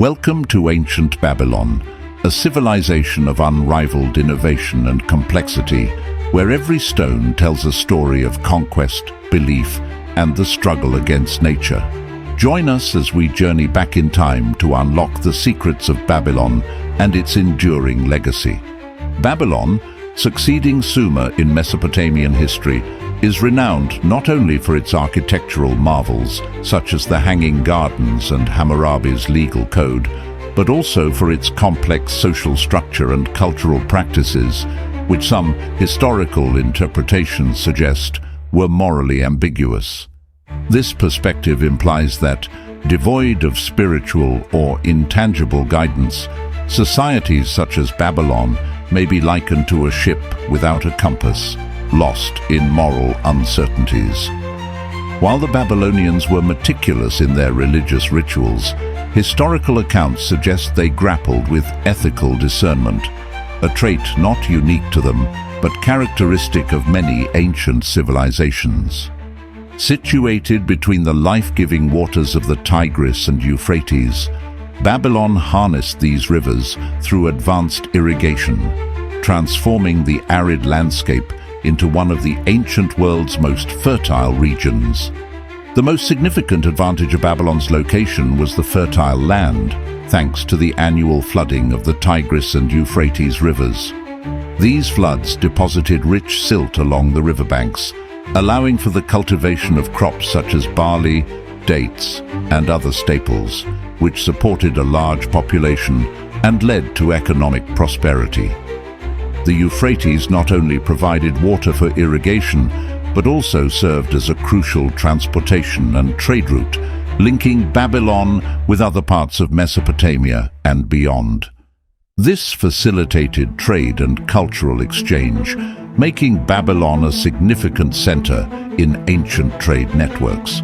Welcome to ancient Babylon, a civilization of unrivaled innovation and complexity, where every stone tells a story of conquest, belief, and the struggle against nature. Join us as we journey back in time to unlock the secrets of Babylon and its enduring legacy. Babylon, succeeding Sumer in Mesopotamian history, is renowned not only for its architectural marvels, such as the Hanging Gardens and Hammurabi's legal code, but also for its complex social structure and cultural practices, which some historical interpretations suggest were morally ambiguous. This perspective implies that, devoid of spiritual or intangible guidance, societies such as Babylon may be likened to a ship without a compass, lost in moral uncertainties. While the Babylonians were meticulous in their religious rituals, historical accounts suggest they grappled with ethical discernment, a trait not unique to them, but characteristic of many ancient civilizations. Situated between the life-giving waters of the Tigris and Euphrates, Babylon harnessed these rivers through advanced irrigation, transforming the arid landscape into one of the ancient world's most fertile regions. The most significant advantage of Babylon's location was the fertile land, thanks to the annual flooding of the Tigris and Euphrates rivers. These floods deposited rich silt along the riverbanks, allowing for the cultivation of crops such as barley, dates, and other staples, which supported a large population and led to economic prosperity. The Euphrates not only provided water for irrigation, but also served as a crucial transportation and trade route, linking Babylon with other parts of Mesopotamia and beyond. This facilitated trade and cultural exchange, making Babylon a significant center in ancient trade networks.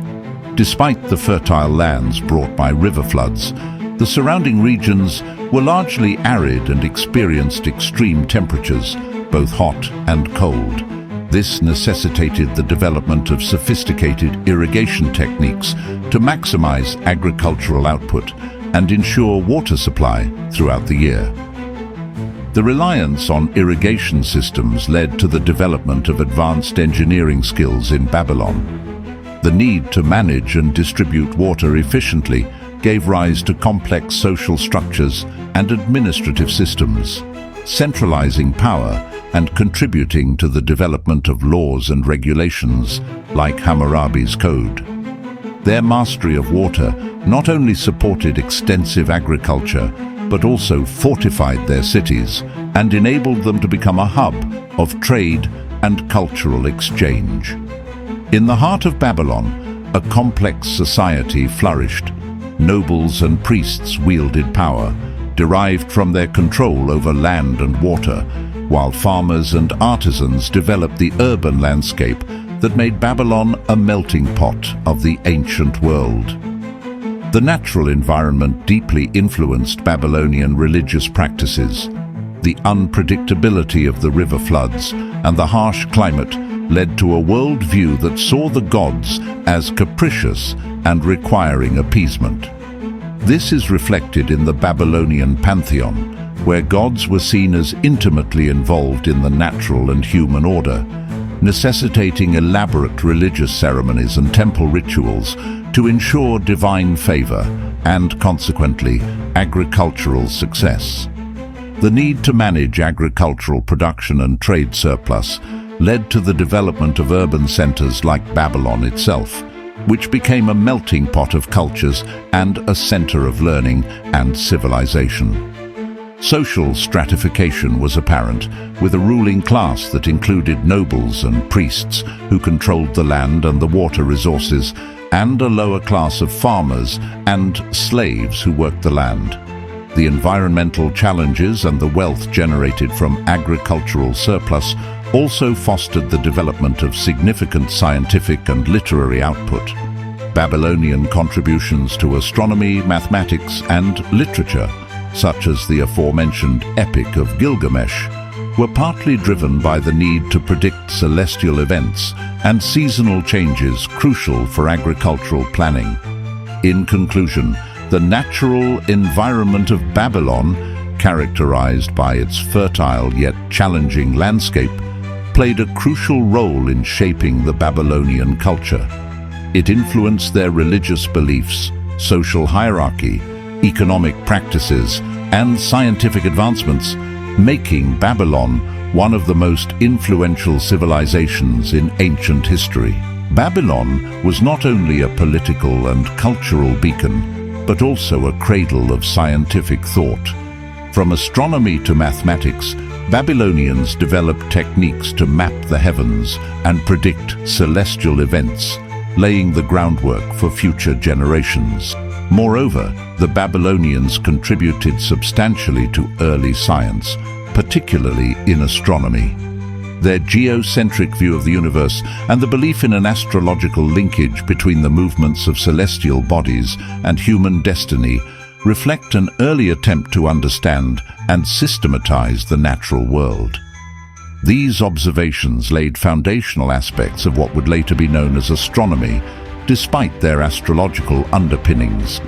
Despite the fertile lands brought by river floods, the surrounding regions were largely arid and experienced extreme temperatures, both hot and cold. This necessitated the development of sophisticated irrigation techniques to maximize agricultural output and ensure water supply throughout the year. The reliance on irrigation systems led to the development of advanced engineering skills in Babylon. The need to manage and distribute water efficiently gave rise to complex social structures and administrative systems, centralizing power and contributing to the development of laws and regulations like Hammurabi's Code. Their mastery of water not only supported extensive agriculture, but also fortified their cities and enabled them to become a hub of trade and cultural exchange. In the heart of Babylon, a complex society flourished. Nobles and priests wielded power, derived from their control over land and water, while farmers and artisans developed the urban landscape that made Babylon a melting pot of the ancient world. The natural environment deeply influenced Babylonian religious practices. The unpredictability of the river floods and the harsh climate led to a worldview that saw the gods as capricious and requiring appeasement. This is reflected in the Babylonian pantheon, where gods were seen as intimately involved in the natural and human order, necessitating elaborate religious ceremonies and temple rituals to ensure divine favor and, consequently, agricultural success. The need to manage agricultural production and trade surplus led to the development of urban centers like Babylon itself, which became a melting pot of cultures and a center of learning and civilization. Social stratification was apparent, with a ruling class that included nobles and priests who controlled the land and the water resources, and a lower class of farmers and slaves who worked the land. The environmental challenges and the wealth generated from agricultural surplus also fostered the development of significant scientific and literary output. Babylonian contributions to astronomy, mathematics, and literature, such as the aforementioned Epic of Gilgamesh, were partly driven by the need to predict celestial events and seasonal changes crucial for agricultural planning. In conclusion, The natural environment of Babylon, characterized by its fertile yet challenging landscape, played a crucial role in shaping the Babylonian culture. It influenced their religious beliefs, social hierarchy, economic practices, and scientific advancements, making Babylon one of the most influential civilizations in ancient history. Babylon was not only a political and cultural beacon, but also a cradle of scientific thought. From astronomy to mathematics, Babylonians developed techniques to map the heavens and predict celestial events, laying the groundwork for future generations. Moreover, the Babylonians contributed substantially to early science, particularly in astronomy. Their geocentric view of the universe and the belief in an astrological linkage between the movements of celestial bodies and human destiny reflect an early attempt to understand and systematize the natural world. These observations laid foundational aspects of what would later be known as astronomy, despite their astrological underpinnings.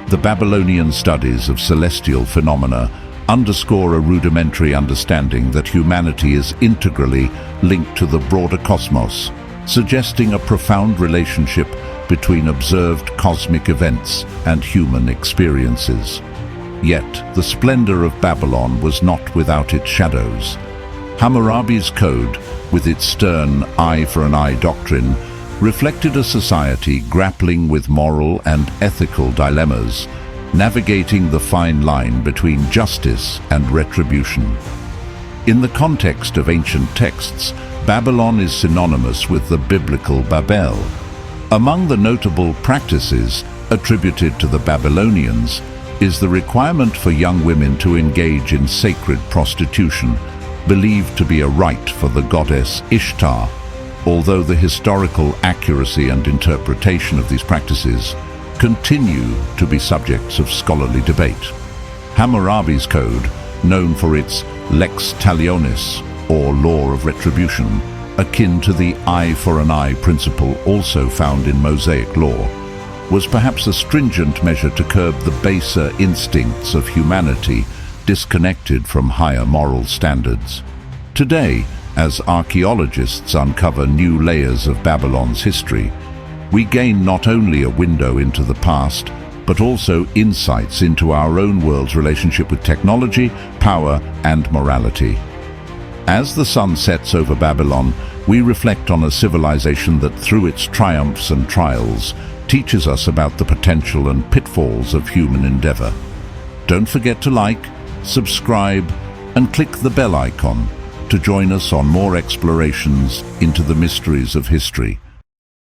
The Babylonian studies of celestial phenomena underscore a rudimentary understanding that humanity is integrally linked to the broader cosmos, suggesting a profound relationship between observed cosmic events and human experiences. Yet, the splendor of Babylon was not without its shadows. Hammurabi's code, with its stern eye for an eye doctrine, reflected a society grappling with moral and ethical dilemmas, navigating the fine line between justice and retribution. In the context of ancient texts, Babylon is synonymous with the biblical Babel. Among the notable practices attributed to the Babylonians is the requirement for young women to engage in sacred prostitution, believed to be a rite for the goddess Ishtar, although the historical accuracy and interpretation of these practices continue to be subjects of scholarly debate. Hammurabi's code, known for its lex talionis, or law of retribution, akin to the eye for an eye principle also found in Mosaic law, was perhaps a stringent measure to curb the baser instincts of humanity disconnected from higher moral standards. Today, as archaeologists uncover new layers of Babylon's history, we gain not only a window into the past, but also insights into our own world's relationship with technology, power, and morality. As the sun sets over Babylon, we reflect on a civilization that, through its triumphs and trials, teaches us about the potential and pitfalls of human endeavor. Don't forget to like, subscribe, and click the bell icon to join us on more explorations into the mysteries of history.